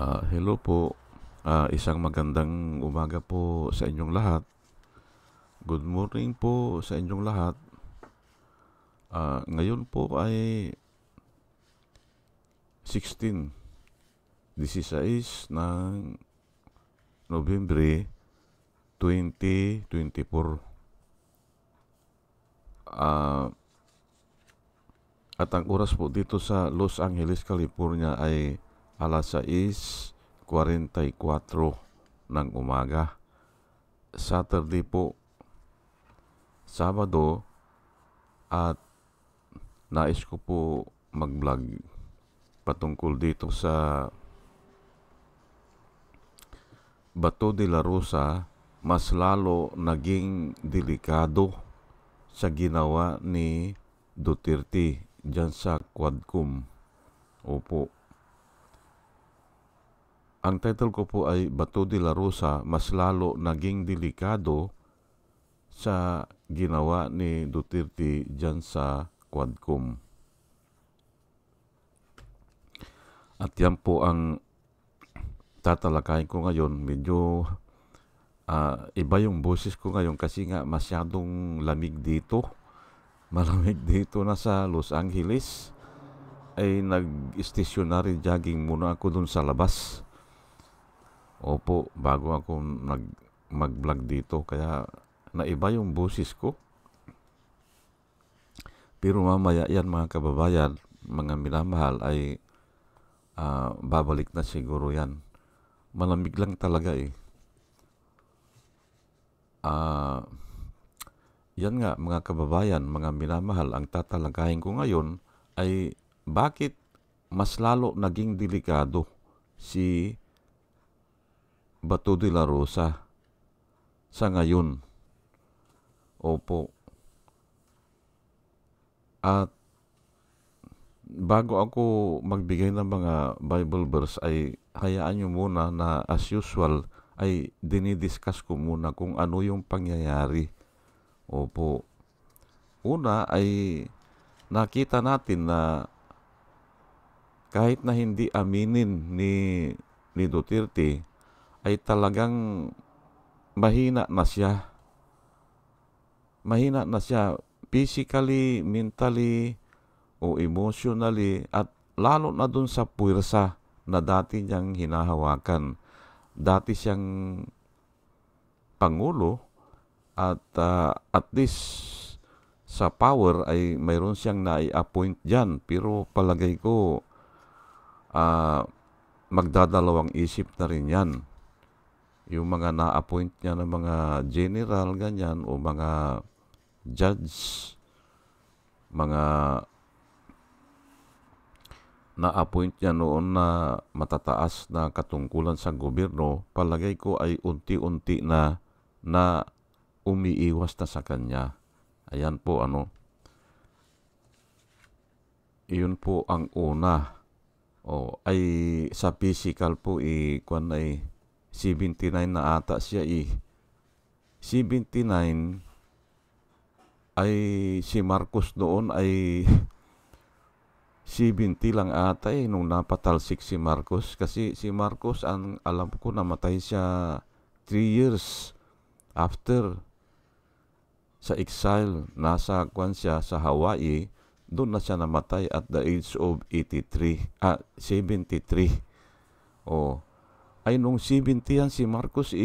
Hello po. Isang magandang umaga po sa inyong lahat. Good morning po sa inyong lahat. Ngayon po ay 16 ng Nobyembre 2024. At ang oras po dito sa Los Angeles, California ay alas 6:44 ng umaga. Saturday po, Sabado, at nais ko po mag-vlog patungkol dito sa Bato de la Rosa, mas lalo naging delikado sa ginawa ni Duterte dyan sa Quadcom. Opo. Ang title ko po ay Bato de la Rosa, mas lalo naging delikado sa ginawa ni Duterte dyan sa Quadcom. At yan po ang tatalakayin ko ngayon. Medyo iba yung boses ko ngayon kasi nga masyadong lamig dito. Malamig dito na sa Los Angeles. Ay nag-stationary jogging muna ako dun sa labas. Opo, bago ako mag-vlog dito. Kaya naiba yung boses ko. Pero mamaya yan mga kababayan, mga minamahal, ay babalik na siguro yan. Malamig lang talaga eh. Yan nga mga kababayan, mga minamahal, ang tatalakayin ko ngayon ay bakit mas lalo naging delikado si Bato de la Rosa sa ngayon. Opo. At bago ako magbigay ng mga Bible verse ay hayaan nyo muna na as usual ay dinidiscuss ko muna kung ano yung pangyayari. Opo. Una ay nakita natin na kahit na hindi aminin ni Duterte ay talagang mahina na siya. Mahina na siya physically, mentally, o emotionally, at lalo na dun sa puwersa na dati niyang hinahawakan. Dati siyang Pangulo at at least sa power ay mayroon siyang nai-appoint dyan. Pero palagay ko magdadalawang isip na rin yan. Yung mga na-appoint niya ng mga general, ganyan, o mga judge, mga na-appoint niya noon na matataas na katungkulan sa gobyerno, palagay ko ay unti-unti na umiiwas na sa kanya. Ayan po iyon po ang una. Ay sa physical po kwan ay 79 na ata siya 79 ay si Marcos noon ay 70 lang ata nung napatalsik si Marcos. Kasi si Marcos, ang alam ko, namatay siya 3 years after sa exile. Nasa kwan siya sa Hawaii. Doon na siya namatay at the age of 73. Ay nung 70 yan si Marcos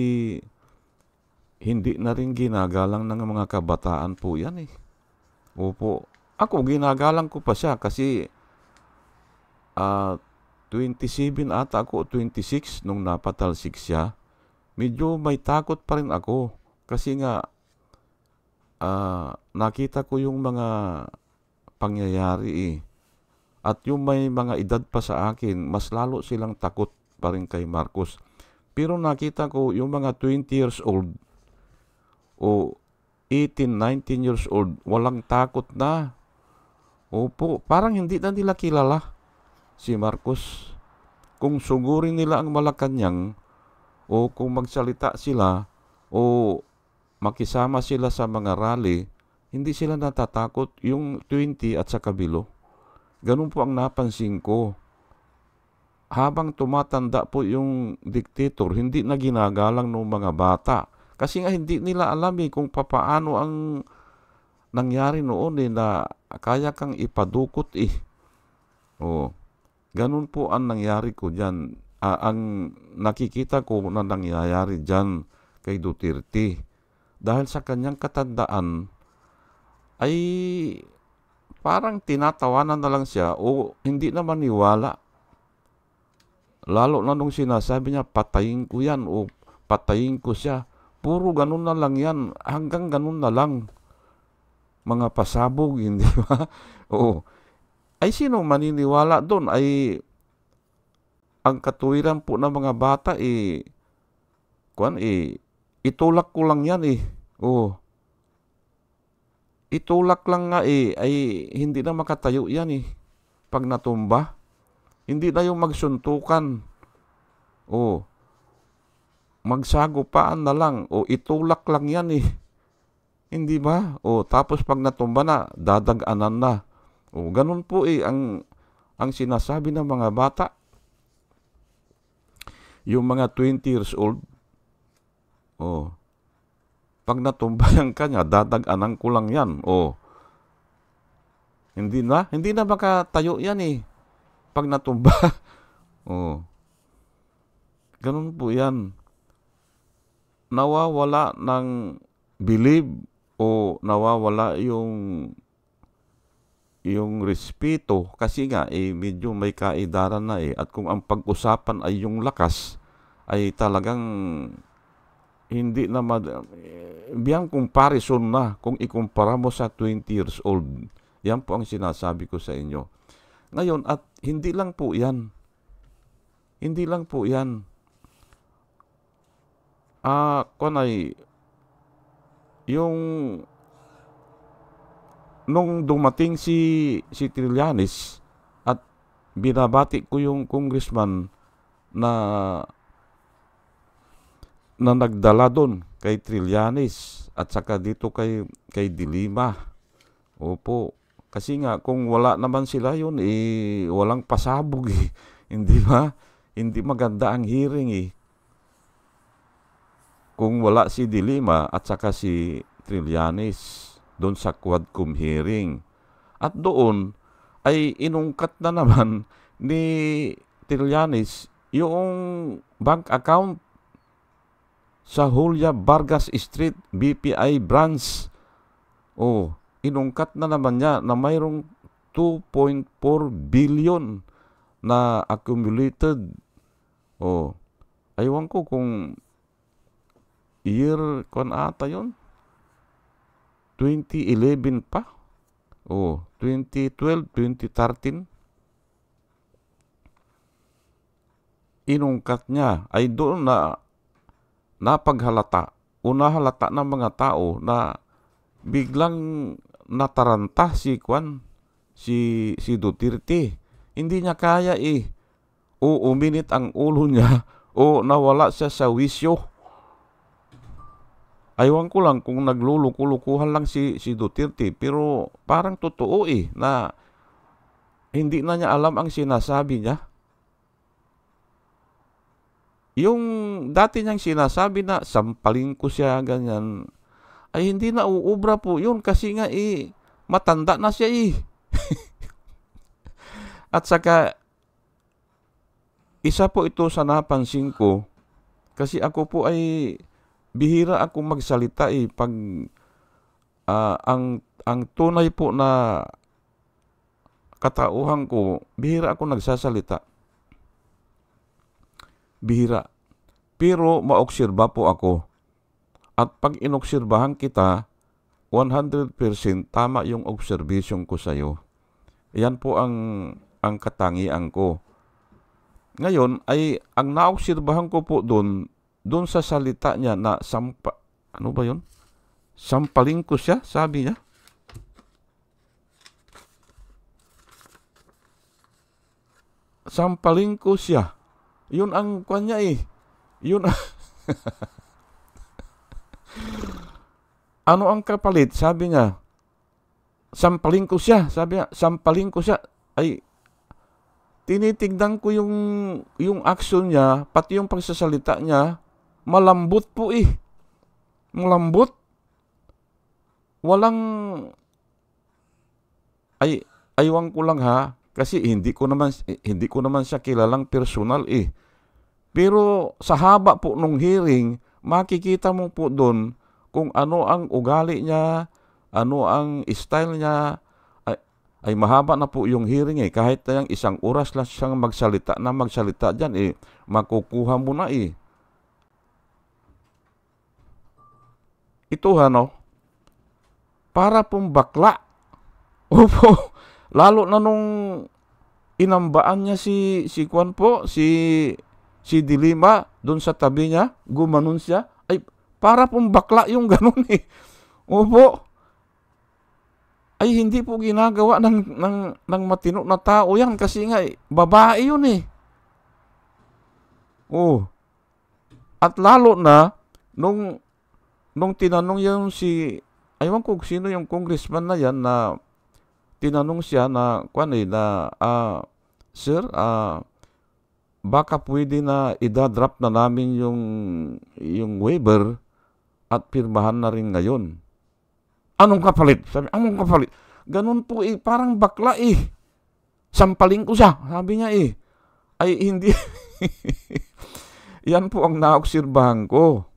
hindi na rin ginagalang ng mga kabataan po yan eh. Opo. Ako ginagalang ko pa siya kasi 27 ata ako, 26 nung napatalsik siya. Medyo may takot pa rin ako kasi nga nakita ko yung mga pangyayari At yung may mga edad pa sa akin, mas lalo silang takot pa rin kay Marcos. Pero nakita ko yung mga 20 years old o 18, 19 years old, walang takot na. Opo, parang hindi na nila kilala si Marcos. Kung sugurin nila ang Malacanang o kung magsalita sila o makisama sila sa mga rally, hindi sila natatakot yung 20 at sa kabilo. Ganun po ang napansin ko. habang tumatanda po yung dictator, hindi na ginagalang ng mga bata. Kasi nga hindi nila alam kung papaano ang nangyari noon na kaya kang ipadukot Oh, ganun po ang nangyari ko dyan. Ang nakikita ko na nangyayari dyan kay Duterte. Dahil sa kanyang katandaan, ay parang tinatawanan na lang siya o hindi na maniwala. Lalo na nung sinasabi niya, patayin ko yan o patayin ko siya. Puro ganun na lang yan. Hanggang ganun na lang. Mga pasabog, hindi ba? Oo. Ay sino maniniwala doon? Ay ang katuwiran po ng mga bata itulak ko lang yan Oo. Itulak lang nga ay hindi na makatayo yan pag natumba. Hindi na yung magsuntukan. Magsagupaan na lang. Itulak lang yan Hindi ba? Tapos pag natumba na, dadaganan na. Ganun po ang sinasabi ng mga bata. Yung mga 20 years old, pag natumbayan ka niya, dadaganan ko lang yan. Hindi na makatayo yan pag natumba. Ganun po yan. Nawawala ng believe o nawawala yung respeto kasi nga medyo may kaedaran na at kung ang pag-usapan ay yung lakas ay talagang hindi na biyang comparison na kung ikumpara mo sa 20 years old. Yan po ang sinasabi ko sa inyo. Ngayon, at hindi lang po yan. Yung nung dumating si Trillanes at binabati ko yung congressman na nagdala doon kay Trillanes at saka dito kay De Lima. Opo. Kasi nga kung wala naman sila yun walang pasabog Hindi ba? Hindi maganda ang hearing Kung wala si De Lima at saka si Trillanes doon sa Quadcom hearing. At doon ay inungkat na naman ni Trillanes yung bank account sa Julia Vargas Street BPI branch. Inungkat na naman niya na mayroong 2.4 billion na accumulated. Aywan ko kung year ata yun. 2011 pa? 2012, 2013? Inungkat niya. Ay doon na napaghalata. Nahalata ng mga tao na biglang nataranta si Duterte. Hindi niya kaya uminit ang ulo niya nawala siya sa wisyo. Aywan ko lang kung nagluluko-lukuhan lang si Duterte pero parang totoo na hindi na niya alam ang sinasabi niya. Yung dati niyang sinasabi na sampalin ko siya ganyan ay hindi na uubra po yun kasi nga matanda na siya At saka isa po ito sa napansin ko kasi ako po ay bihira akong magsalita pag ang tunay po na katauhan ko, bihira ako nagsasalita. Bihira. Pero maobserba po ako. At pag inobserbahan kita, 100% tama yung observation ko sa iyo. Yan po ang katangian ko. Ngayon ay ang naobserbahan ko po doon sa salita niya na ano ba yun? Sampaling ko siya, sabi niya. Sampaling ko siya. Yun ang kanya Yun Ano ang kapalit? Sabi niya, sampaling ko siya. Sabi niya, sampaling ko siya. Ay, tinitignan ko yung action niya, pati yung pagsasalita niya, malambot po eh. Malambot. Walang, aywan ko lang ha, kasi hindi ko naman siya kilalang personal eh. Pero sa haba po nung hearing, makikita mo po doon kung ano ang ugali niya, ano ang style niya. Ay mahaba na po yung hearing eh. Kahit na yung 1 oras lang siyang magsalita dyan eh, makukuha mo na eh. Ito para pong bakla. Opo, lalo na nung inambaan niya si Kwan po, si Dilima, doon sa tabi niya, gumanon siya. Ay, para pong bakla yung ganun eh. Opo, ay hindi po ginagawa ng matino na tao yan kasi nga babae yun eh. Oh. At lalo na nung tinanong yung aywan ko sino yung congressman na yan na tinanong siya na sir, baka pwede na idadrop na namin yung waiver at pirmahan na rin ngayon. Anong kapalit? Sabi, anong kapalit? Ganun po eh, parang bakla eh. Sampaling ko siya, sabi niya eh. Ay hindi. Yan po ang naobserbahan ko.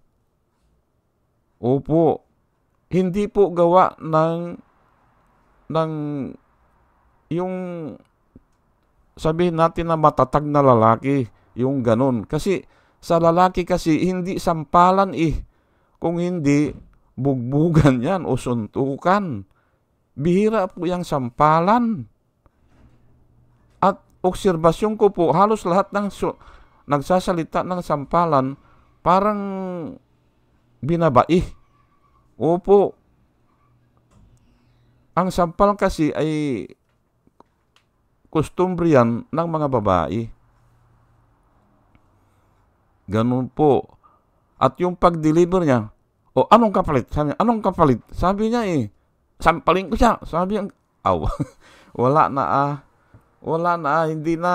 Opo. Hindi po gawa ng yung sabihin natin na matatag na lalaki, yung ganun. Kasi sa lalaki kasi hindi sampalan eh. Kung hindi, bugbugan yan o suntukan. Bihira po yung sampalan. At obserbasyon ko po, halos lahat ng nagsasalita ng sampalan, parang binabai. Opo. Ang sampal kasi ay customary yan ng mga babae. Ganun po. At yung pag-deliver niya, anong kapalit? Anong kapalit? Sabi niya eh, sampaling ko siya. Sabi niya, wala na, hindi na,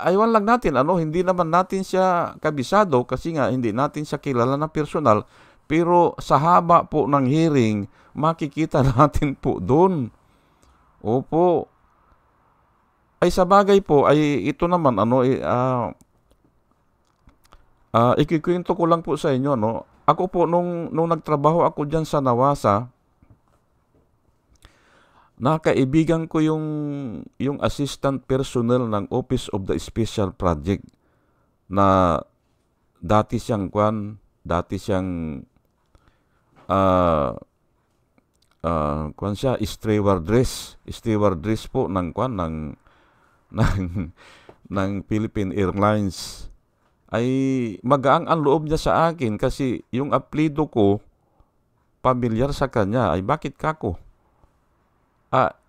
aywan lang natin, hindi naman natin siya kabisado kasi nga hindi natin siya kilala na personal, pero sa haba po ng hearing, makikita natin po doon. Opo. Ay sa bagay po, ay ito naman, ikikwento ko lang po sa inyo, Ako po, nung nagtrabaho ako dyan sa Nawasa, nakaibigan ko yung assistant personnel ng Office of the Special Project na dati siyang stewardess po ng ng Philippine Airlines. Ay magaang ang loob niya sa akin kasi yung apelyido ko pamilyar sa kanya. Ay bakit kako?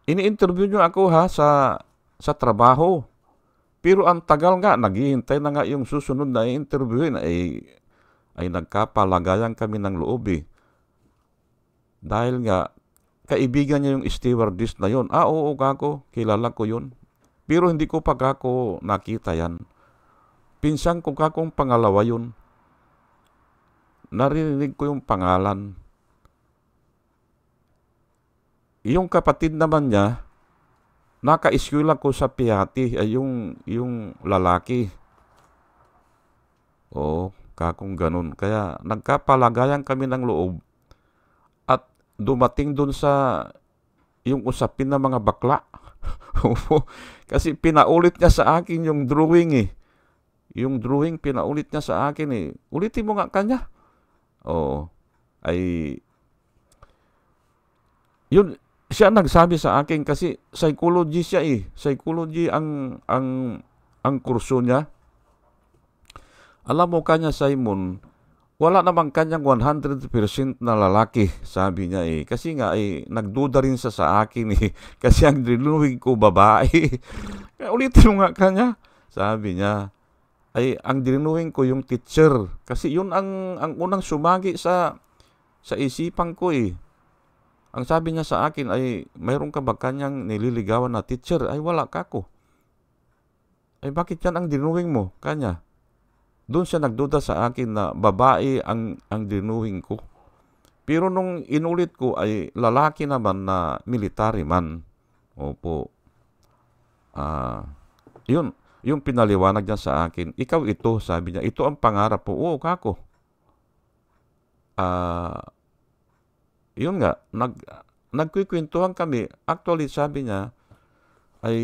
Ini-interview niyo ako sa trabaho. Pero ang tagal nga, naghihintay na nga yung susunod na i-interviewin ay nagkapalagayan kami ng loob eh. Dahil nga, kaibigan niya yung stewardess na yun. Oo, kako, kilala ko yun. Pero hindi ko pa kako nakita yan. Pinsan ko kakong pangalawa yun. Narinig ko yung pangalan. Yung kapatid naman niya, naka-eskwela ko sa Piati, ay yung lalaki. Kakong ganun. Kaya nagkapalagayan kami ng loob. At dumating dun sa yung usapin ng mga bakla. Kasi pinaulit niya sa akin yung drawing eh. Yung drawing pinaulit niya sa akin eh. Ulitin mo nga kanya. Yun, siya nagsabi sa akin kasi psychology siya eh. Psychology ang kurso niya. Alam mo kanya, Simon, wala namang kanyang 100% na lalaki, sabi niya eh. Kasi nga nagduda rin siya sa akin eh. Kasi ang drawing ko babae. Ulitin mo nga kanya, sabi niya. Ang drawing ko yung teacher. Kasi yun ang unang sumagi sa isipan ko eh. Ang sabi niya sa akin ay, mayroon ka ba kanyang nililigawan na teacher? Ay, wala kako. Ay bakit yan ang dinuwing mo? Kanya. Doon siya nagduda sa akin na babae ang dinuwing ko. Pero nung inulit ko ay lalaki naman na military man. Opo. Ah, yun. Yung pinaliwanag niya sa akin, ikaw ito, sabi niya, ito ang pangarap po. Oo, kako. Ah, yun nga, nagkikwentuhan kami. Actually, sabi niya, ay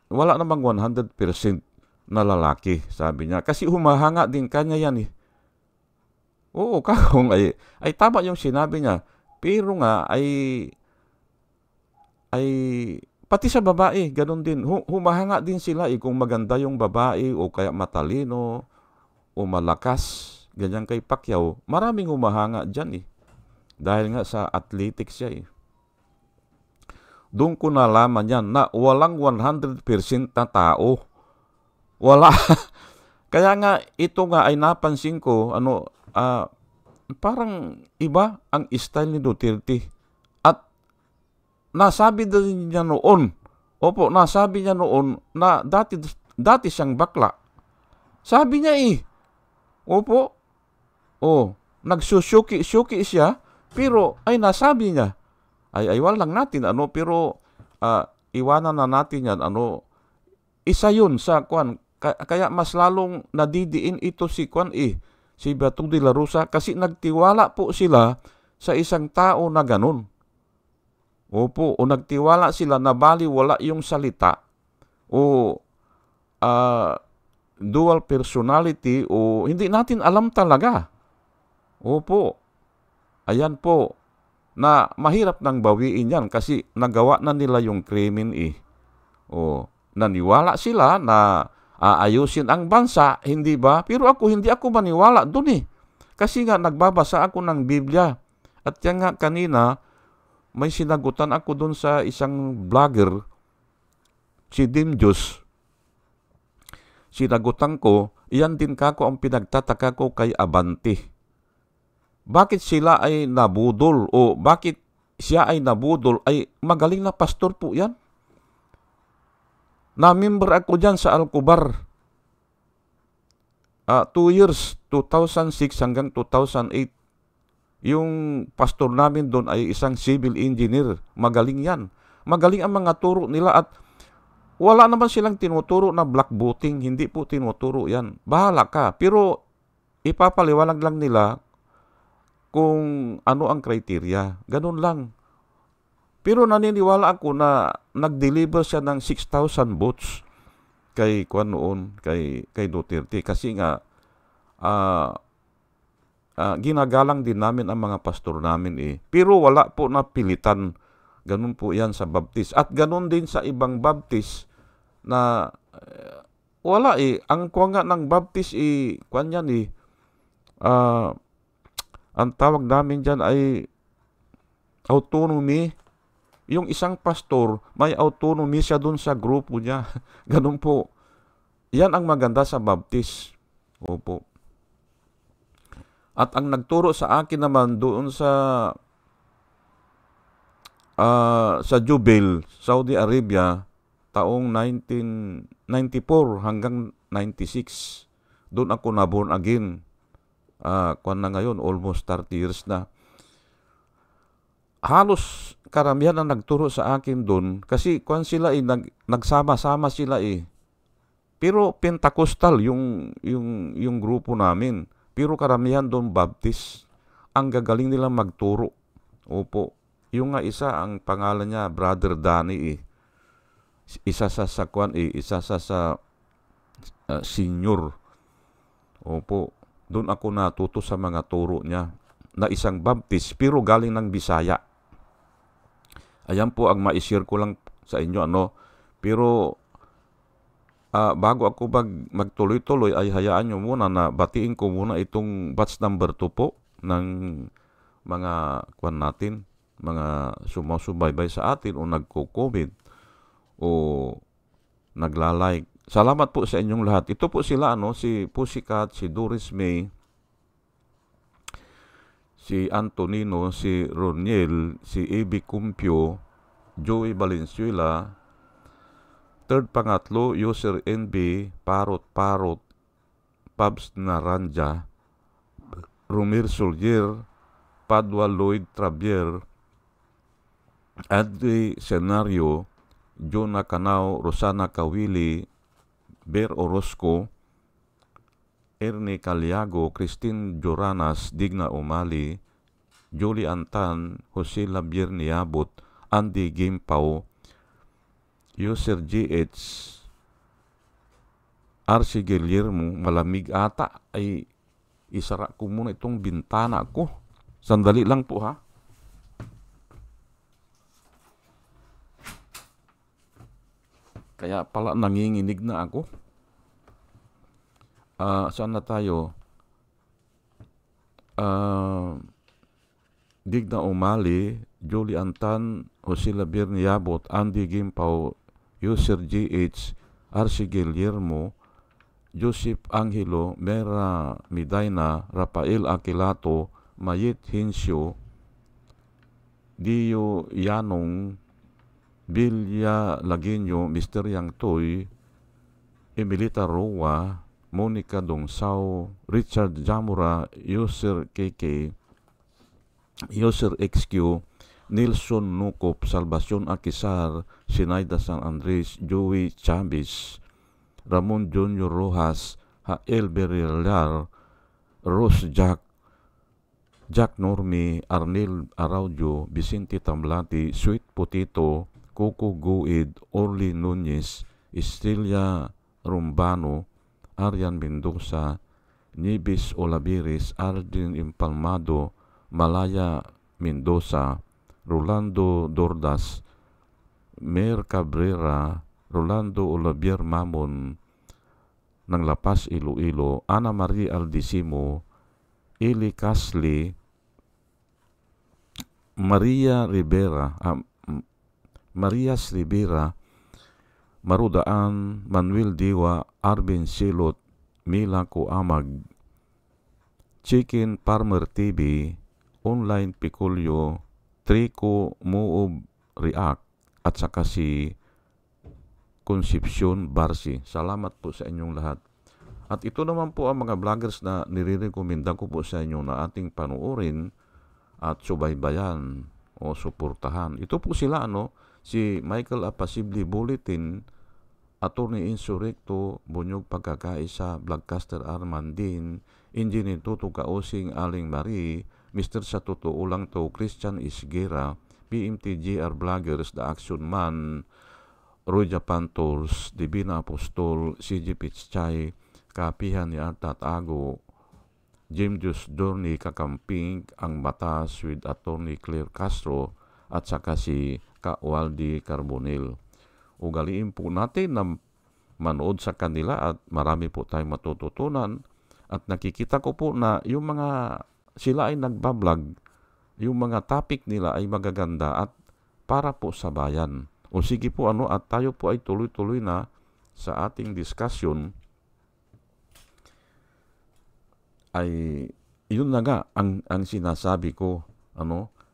wala namang 100% na lalaki, sabi niya. Kasi humahanga din kanya yan eh. Oo, kakong ay tama yung sinabi niya. Pero nga ay pati sa babae, ganun din. Humahanga din sila kung maganda yung babae o kaya matalino o malakas. Ganyan kay Pacquiao. Maraming humahanga dyan eh. Dahil nga sa athletics siya eh. Doon ko nalaman yan na walang 100% na tao. Wala. Kaya nga ito nga ay napansin ko, parang iba ang style ni Duterte. At nasabi din niya noon, nasabi niya noon na dati siyang bakla. Sabi niya eh, nagsusuki-suki siya, pero ay nasabi niya, ay walang natin, pero iwanan na natin yan, isa yun sa kwan. Kaya mas lalong nadidiin ito si kwan si Bato de la Rosa, kasi nagtiwala po sila sa isang tao na ganun. O nagtiwala sila na baliwala yung salita o dual personality o hindi natin alam talaga. Ayan po, na mahirap nang bawiin yan kasi nagawa na nila yung krimen eh. Naniwala sila na aayusin ang bansa, hindi ba? Pero hindi ako maniwala dun eh. Kasi nga nagbabasa ako ng Biblia. At yan nga kanina, may sinagutan ako dun sa isang vlogger, si Dimjus. Sinagutan ko, iyan din kako ang pinagtataka ko kay Abante. Bakit sila ay nabudol o bakit siya ay nabudol? Ay magaling na pastor po yan. Na-member ako dyan sa Alcobar. 2 years, 2006 hanggang 2008. Yung pastor namin doon ay isang civil engineer. Magaling yan. Magaling ang mga turo nila at wala naman silang tinuturo na blackboating. Hindi po tinuturo yan. Bahala ka. Pero ipapaliwanag lang nila kung ano ang criteria. Ganun lang. Pero naniniwala ako na nag-deliver siya ng 6,000 votes kay Duterte. Kasi nga, ginagalang din namin ang mga pastor namin eh. Pero wala po na pilitan. Ganun po yan sa Baptist. At ganun din sa ibang Baptist na wala eh. Ang kuwanga ng Baptist ang tawag namin dyan ay autonomy. Yung isang pastor, may autonomy siya dun sa grupo niya. Ganun po. Yan ang maganda sa Baptist. Opo. At ang nagturo sa akin naman doon sa Jubail, Saudi Arabia, taong 1994 hanggang 96. Doon ako na born again. Kwan na ngayon, almost 30 years na. Halos karamihan ang nagturo sa akin doon kasi kwan sila nagsama-sama sila eh. Pero Pentecostal yung grupo namin. Pero karamihan doon Baptist. Ang gagaling nila magturo. Opo. Yung nga isa, ang pangalan niya, Brother Danny eh. Isa sa kwan eh. Isa sa senior. Opo. Doon ako natuto sa mga turo niya. Na isang Baptist, pero galing ng Bisaya. Ayan po ang ma-share ko lang sa inyo. Pero bago ako magtuloy-tuloy ay hayaan nyo muna na batiin ko muna itong batch number 2 po ng mga kwan natin, mga sumusubaybay sa atin o nagko-comment o nagla-like. Salamat po sa inyong lahat. Ito po sila, si Pussycat, si Doris May, si Antonino, si Roniel, si A.B. Cumpio, Joey Valenzuela, Third, pangatlo, user NB, Parot, Pabs Naranja, Rumir Soldier, Padua Lloyd Travier, Adri Senario, Jonah Canao, Rosana Kawili, Ber Orozco, Ernie Caliago, Christine Joranas, Digna Umali, Julie Antan, Jose Labier Niabot, Andy Gimpao, User GH, RC Guillermo, malamig ata, ay isara ko muna itong bintana ko. Sandali lang po ha. Kaya pala nanginginig na ako. Saan na tayo? Digna Umali, Julie Antan, Jose Labier Niabot, Andy Gimpao, User GH, RC Guillermo, Joseph Angelo, Mera Midaina, Rafael Aquilato, Mayit Hinsyo, Dio Yanong, Bilya Laguinyo, Mr. Yang Toy, Emilita Roa, Monica Dongsao, Richard Jamura, User KK, User XQ, Nilson Nukop, Salvacion Akisar, Sinaida San Andres, Joey Chavez, Ramon Junior Rojas, Hael Berilar, Rose Jack Normi, Arnel Araujo, Vicente Tamlati, Sweet Potato, Coco Guid, Orly Nunez, Estrella Rumbano, Arian Mendoza, Nibis Olaviris, Ardin Impalmado, Malaya Mendoza, Rolando Dordas, Mer Cabrera, Rolando Olavier Mamon ng Lapas Iloilo, Ana Marie Aldisimo, Eli Casli, Marias Rivera, Marudaan, Manuel Diwa, Arvin Silot, Mila Kuamag, Chicken Farmer TV, Online Piculio, Trico Moob React, at saka si Concepcion Barsi. Salamat po sa inyong lahat. At ito naman po ang mga vloggers na nire-recommenda ko po sa inyo na ating panuorin at subaybayan o suportahan. Ito po sila, si Michael Apasibli Bulletin, Attorney Insurrecto, Bunyog Pagkakaisa, Vlogcaster Armandin, Engineer Tuto Kausing Aling Marie, Mr. Sa Totoo Lang To, Christian Isguera, PMTGR Vloggers, The Action Man, Roy Japan Tools, Divina Apostol, CG Pichchay, Kapihan ni Artat Ago, Jim Jus Dorni Kakamping, Ang Batas with Attorney Claire Castro, at saka si Waldi Carbonell. Ugaliin po natin na manood sa kanila at marami po tayong matututunan. At nakikita ko po na yung mga sila ay nagbablog, yung mga topic nila ay magaganda at para po sa bayan. O sige po at tayo po ay tuloy-tuloy na sa ating discussion. Ay yun na nga ang sinasabi ko,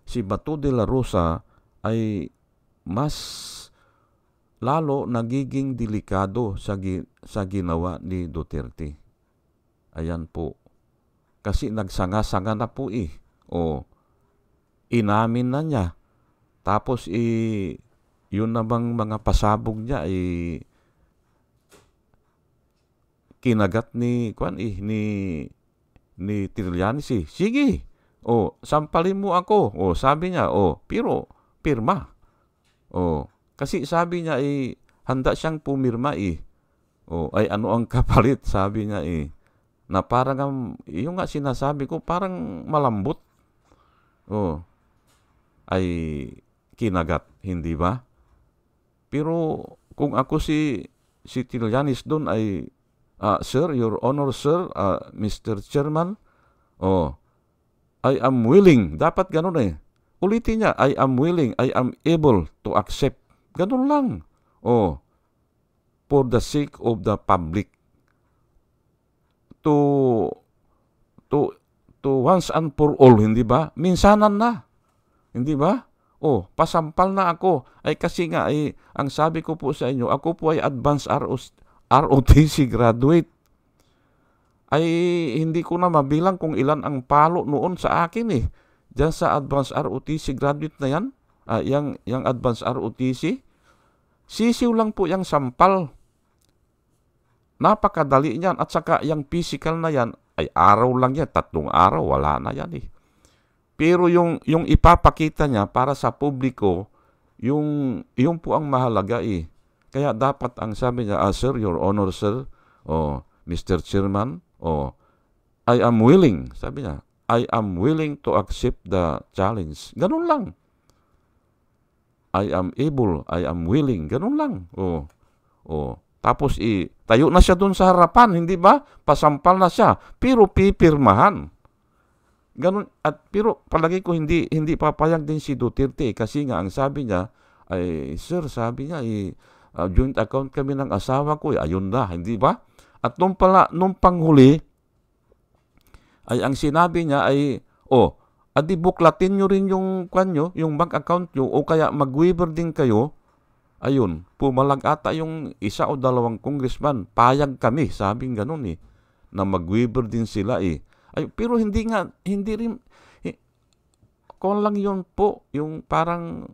si Bato de la Rosa ay mas lalo nagiging delikado sa ginawa ni Duterte. Ayan po. Kasi nagsanga-sanga na po inamin na niya. Tapos yun namang mga pasabog niya kinagat ni Trillanes. Sige. Sampalin mo ako. Sabi niya, pero pirma. Kasi sabi niya handa siyang pumirma ay ano ang kapalit, sabi niya na parang yung nga sinasabi ko parang malambot. Ay kinagat, hindi ba? Pero kung ako si Trillanes doon ay Sir, Your Honor, Sir, Mr. Chairman, I am willing. Dapat ganun Ulitin niya, I am willing, I am able to accept. Ganun lang. For the sake of the public. To once and for all, hindi ba? Minsanan na. Hindi ba? pasampal na ako. Ay kasi nga, ang sabi ko po sa inyo, ako po ay advanced ROTC graduate. Ay hindi ko na mabilang kung ilan ang palo noon sa akin Diyan sa advanced ROTC graduate na yan, yung advanced ROTC, sisiw lang po yung sampal. Napakadali niyan. At saka yung physical na yan, ay araw lang yan. 3 araw, wala na yan Pero yung ipapakita niya para sa publiko, yung po ang mahalaga Kaya dapat ang sabi niya, Sir, Your Honor, Sir, Mr. Chairman, I am willing, sabi niya, I am willing to accept the challenge. Ganun lang. I am able, I am willing. Ganun lang. Tapos tayo na siya doon sa harapan, hindi ba? Pasampal na siya, pero pipirmahan. Ganun, pero palagi ko hindi papayag din si Duterte kasi nga ang sabi niya ay, sir, sabi niya joint account kami ng asawa ko, ayun na, hindi ba? At nung panghuli ay ang sinabi niya ay adi buklatin nyo rin yung kanyo, yung bank account nyo, o kaya mag-waiver din kayo. Ayun, pumalag ata yung 1 o 2 congressman, payag kami, sabing ganun na mag-waiver din sila Ay, pero hindi rin, kung lang yun po, yung parang,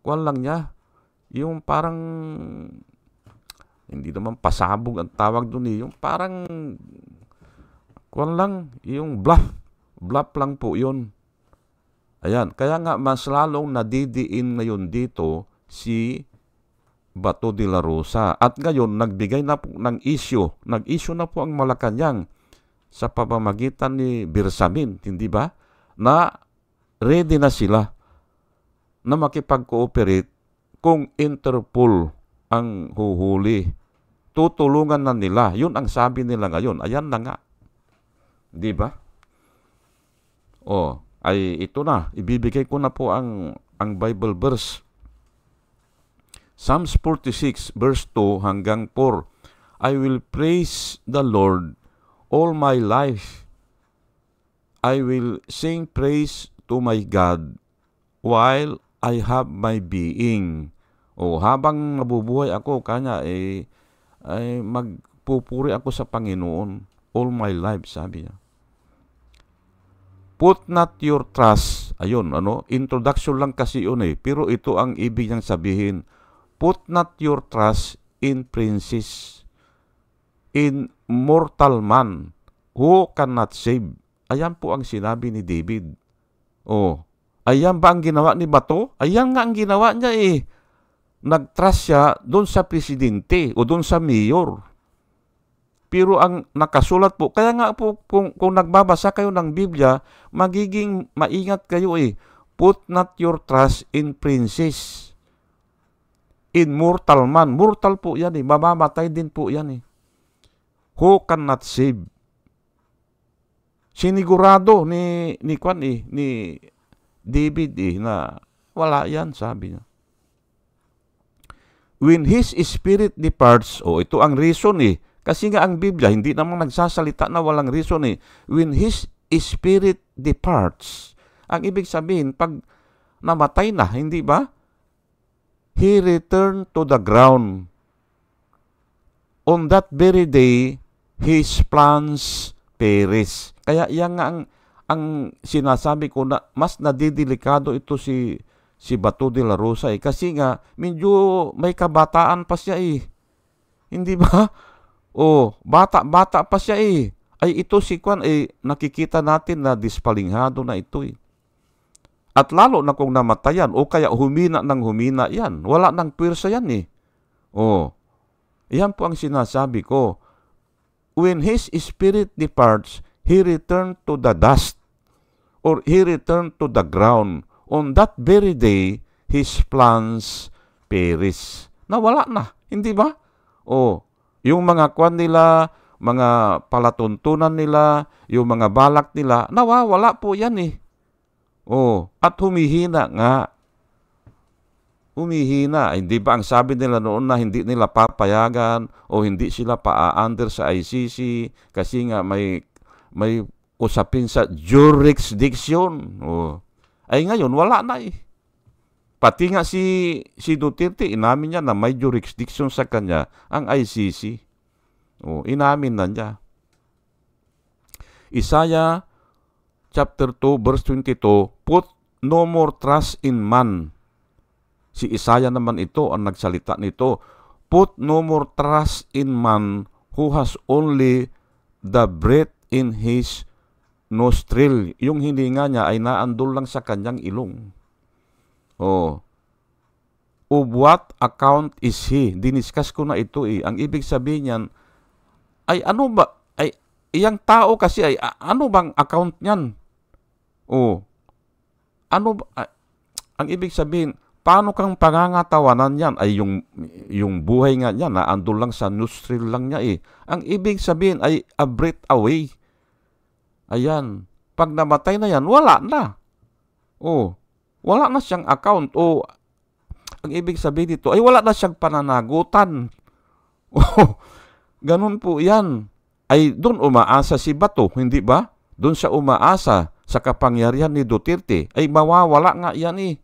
kung lang niya, yung parang, hindi naman pasabog ang tawag dun yung parang, kung lang, yung bluff lang po yun. Ayan, kaya nga mas lalong nadidiin ngayon dito si Bato de la Rosa. At ngayon, nagbigay na po ng issue. Nag-issue na po ang Malacanang sa pamamagitan ni Bersamin, hindi ba? Na ready na sila na makipag-cooperate kung Interpol ang huhuli. Tutulungan na nila. Yun ang sabi nila ngayon. Ayan na nga. Di ba? Ay ito na. Ibibigay ko na po ang Bible verse. Psalms 46 verse 2 hanggang 4. I will praise the Lord all my life. I will sing praise to my God while I have my being. Habang nabubuhay ako, kanya ay magpupuri ako sa Panginoon all my life, sabi niya. Put not your trust. Ayun, introduction lang kasi yun pero ito ang ibig niyang sabihin. Put not your trust in princes, in mortal man who cannot save. Ayan po ang sinabi ni David. Ayan ba ang ginawa ni Bato? Ayan nga ang ginawa niya Nag-trust siya doon sa presidente o doon sa mayor. Pero ang nakasulat po, kaya nga po kung nagbabasa kayo ng Biblia, magiging maingat kayo Put not your trust in princes, in mortal man. Mortal po yan mamamatay din po yan Who cannot save. Sinigurado ni David na wala yan, sabi niya. When his spirit departs, ito ang reason kasi nga ang Biblia hindi namang nagsasalita na walang reason When his spirit departs, ang ibig sabihin pag namatay na, hindi ba? He returned to the ground. On that very day, his plans perish. Kaya yan nga ang sinasabi ko na mas nadidelikado ito si Bato de la Rosa kasi nga medyo may kabataan pa siya Hindi ba? Bata pa siya Ay ito si Kwan nakikita natin na dispalinghado na ito At lalo na kung namatayan o kaya humina yan. Wala nang pwersa yan Yan po ang sinasabi ko. When his spirit departs, he returned to the dust or he returned to the ground. On that very day, his plans perish. Nawala na, hindi ba? Yung mga kwan nila, mga palatuntunan nila, yung mga balak nila, nawawala po yan at humihina nga. Humihina. Hindi ba ang sabi nila noon na hindi nila papayagan o hindi sila pa-under sa ICC kasi nga may usapin sa jurisdiction. Ay ngayon, wala na Pati nga si Duterte, inamin niya na may jurisdiction sa kanya ang ICC. Inamin na niya. Isaiah chapter 2 verse 22, put no more trust in man. Si Isaiah naman ito ang nagsalita nito. Put no more trust in man who has only the breath in his nostril. Yung hininga niya ay naandol lang sa kanyang ilong. Of what account is he? Diniscuss ko na ito eh. Ang ibig sabihin niyan, ay ano ba? Ay, iyang tao kasi ay ano bang account niyan? Ano ba? Ang ibig sabihin, paano kang pangangatawanan yan? Ay yung buhay nga niya, naandol lang sa nostril lang niya eh. Ang ibig sabihin ay a breath away. Ayan. Pag namatay na yan, wala na. Wala na siyang account. Ang ibig sabihin dito ay wala na siyang pananagutan. Ganun po yan. Ay doon umaasa si Bato, hindi ba? Doon siya umaasa sa kapangyarihan ni Duterte. Ay mawawala nga yan eh.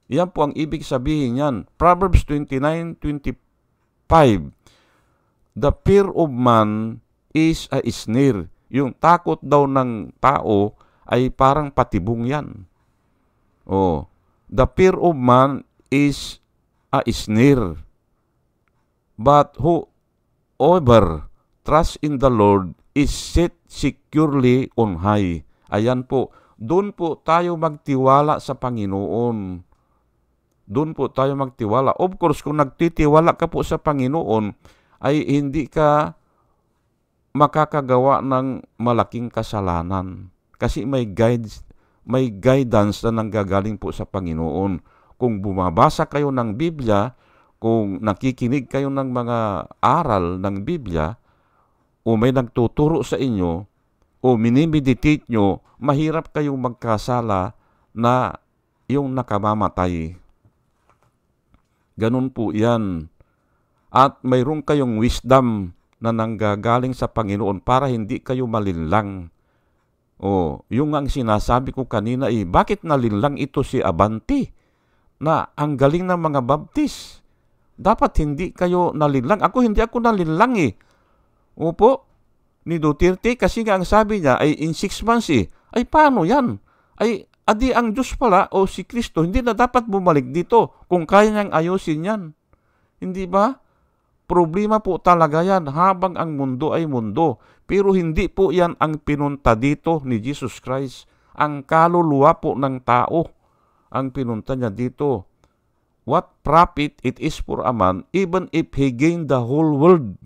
Yan po ang ibig sabihin yan. Proverbs 29:25. The fear of man is a snare. Yung takot daw ng tao ay parang patibong yan. The fear of man is a snare. But whoever trust in the Lord is set securely on high. Ayan po. Doon po tayo magtiwala sa Panginoon. Doon po tayo magtiwala. Of course, kung nagtitiwala ka po sa Panginoon, ay hindi ka makakagawa ng malaking kasalanan. Kasi may guidance na nanggagaling po sa Panginoon. Kung bumabasa kayo ng Biblia, kung nakikinig kayo ng mga aral ng Biblia, o may nagtuturo sa inyo, o minimeditate nyo, mahirap kayong magkasala na yung nakamamatay. Ganun po yan. At mayroon kayong wisdom na nanggagaling sa Panginoon para hindi kayo malinlang. Yung ang sinasabi ko kanina bakit nalinlang ito si Abante? Na ang galing ng mga baptist. Dapat hindi kayo nalinlang. Hindi ako nalinlang eh. Opo, ni Duterte kasi nga ang sabi niya ay in 6 months eh. Ay paano yan? Ay adi ang Diyos pala o si Kristo hindi na dapat bumalik dito kung kaya niyang ayusin yan. Hindi ba? Problema po talaga yan habang ang mundo ay mundo. Pero hindi po yan ang pinunta dito ni Jesus Christ. Ang kaluluwa po ng tao ang pinunta niya dito. What profit it is for a man even if he gain the whole world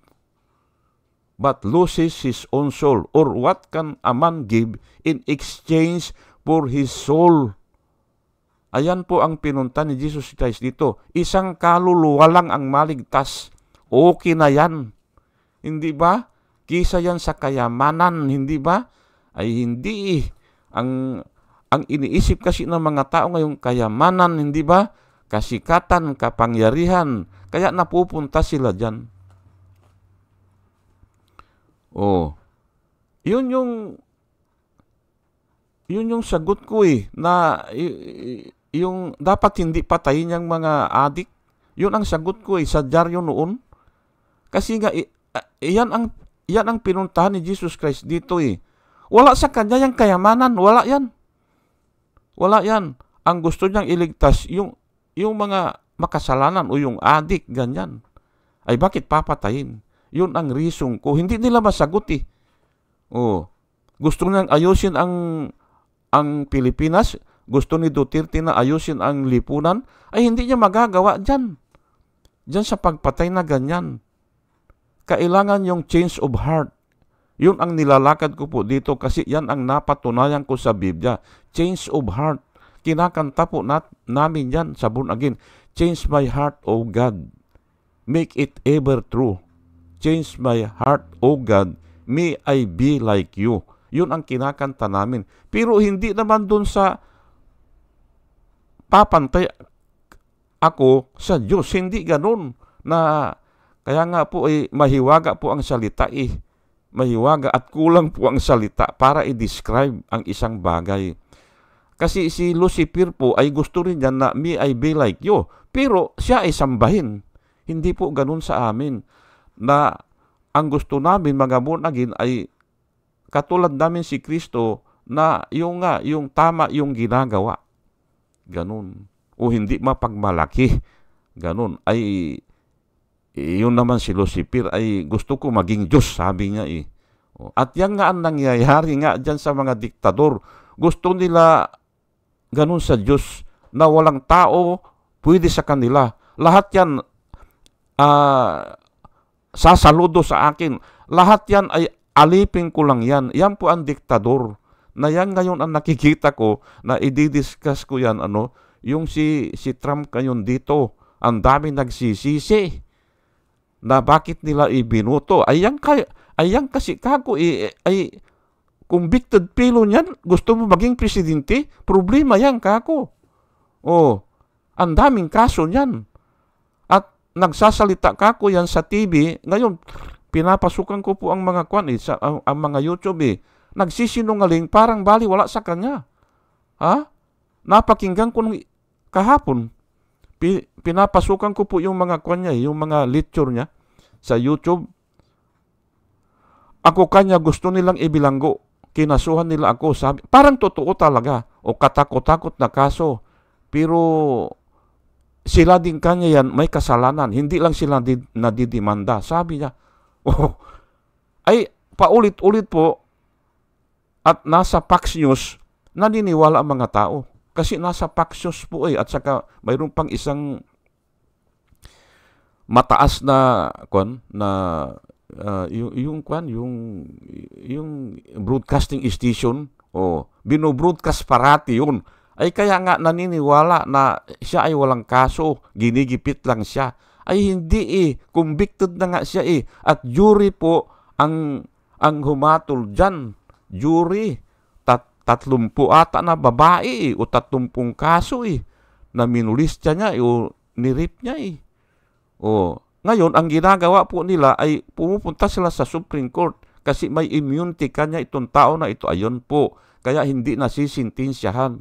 but loses his own soul? Or what can a man give in exchange for his soul? Ayan po ang pinunta ni Jesus Christ dito. Isang kaluluwa lang ang maligtas. Okay na yan. Hindi ba? Kisa yan sa kayamanan, hindi ba? Ay hindi. Ang iniisip kasi ng mga tao ngayong kayamanan, hindi ba? Kasikatan, kapangyarihan. Kaya napupunta sila dyan. Yun yung sagot ko na yung dapat hindi patayin yung mga adik. Yun ang sagot ko sa dyaryo noon. Kasi nga, yan ang pinuntahan ni Jesus Christ dito Wala sa kanya yung kayamanan. Wala yan. Wala yan. Ang gusto niyang iligtas, yung mga makasalanan o yung adik, ganyan. Ay bakit papatayin? Yun ang reason ko. Hindi nila masagot Gusto niyang ayusin ang Pilipinas. Gusto ni Duterte na ayusin ang lipunan. Ay hindi niya magagawa dyan. Dyan sa pagpatay na ganyan. Kailangan yung change of heart. Yun ang nilalakad ko po dito kasi yan ang napatunayan ko sa Biblia. Change of heart. Kinakanta po namin yan sa born again. Change my heart, O God. Make it ever true. Change my heart, O God. May I be like you. Yun ang kinakanta namin. Pero hindi naman dun sa papantay ako sa Diyos. Hindi ganun. Kaya nga po mahiwaga po ang salita Mahiwaga at kulang po ang salita para i-describe ang isang bagay. Kasi si Lucifer po ay gusto rin niya na me I be like you. Pero siya ay sambahin. Hindi po ganun sa amin. Na ang gusto namin mga born again ay katulad namin si Kristo na yung tama yung ginagawa. Ganun. O hindi mapagmalaki. Ganun. Ay yun naman si Lucifer ay gusto ko maging Diyos, sabi niya eh. At yan nga ang nangyayari nga dyan sa mga diktador. Gusto nila ganun sa Diyos na walang tao pwede sa kanila. Lahat yan sasaludo sa akin. Lahat yan ay alipin ko lang yan. Yan po ang diktador. Na yan ngayon ang nakikita ko na i-discuss ko yan yung si Trump ngayon dito. Ang dami nagsisisi na bakit nila ibinuto. Ayan kasi kako ay convicted felon yan. Gusto mo maging presidente? Problema yan kako. Ang daming kaso yan. At nagsasalita kako yan sa TV. Ngayon, pinapasukan ko po ang mga ang mga YouTube nagsisinungaling parang baliwala sa kanya. Napakinggan ko nung kahapon. Pinapasukan ko po yung mga niya, yung mga lecture niya sa YouTube. Ako kanya gusto nilang ibilanggo. Kinasuhan nila ako. Sabi, parang totoo talaga. O katakot-takot na kaso. Pero sila din kanya yan may kasalanan. Hindi lang sila nadidimanda. Sabi niya, ay paulit-ulit po at nasa Fox News naniniwala ang mga tao. Kasi nasa Fox News po at saka mayroon pang isang mataas na yung broadcasting station binobroadcast parati yun. Ay kaya nga naniniwala na siya ay walang kaso, ginigipit lang siya. Ay hindi convicted na nga siya At jury po ang humatol dyan. Jury. 30 ata na babae o 30 kaso na minulistya niya o nirip niya Ngayon, ang ginagawa po nila ay pumupunta sila sa Supreme Court kasi may immunity kanya itong tao na ito. Ayun po. Kaya hindi nasisintensyahan.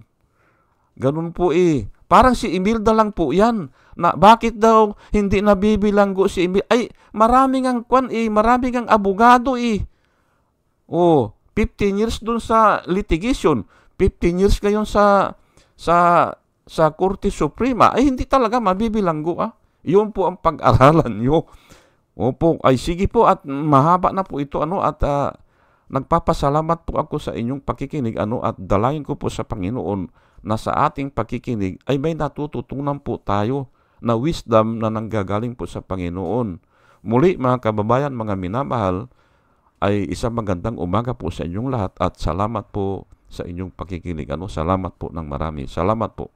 Ganun po Parang si Imelda lang po yan. Na bakit daw hindi nabibilanggo si Imelda? Ay, maraming ang abogado 15 years dun sa litigation, 15 years ngayon sa Korte Suprema, ay hindi talaga mabibilanggo Yun po ang pag-aralan nyo. Opo, ay sige po at mahaba na po ito at nagpapasalamat po ako sa inyong pakikinig at dalayan ko po sa Panginoon na sa ating pakikinig ay may natututunan po tayo na wisdom na nanggagaling po sa Panginoon. Muli mga kababayan, mga minamahal, ay isang magandang umaga po sa inyong lahat at salamat po sa inyong pakikinig. Salamat po ng marami. Salamat po.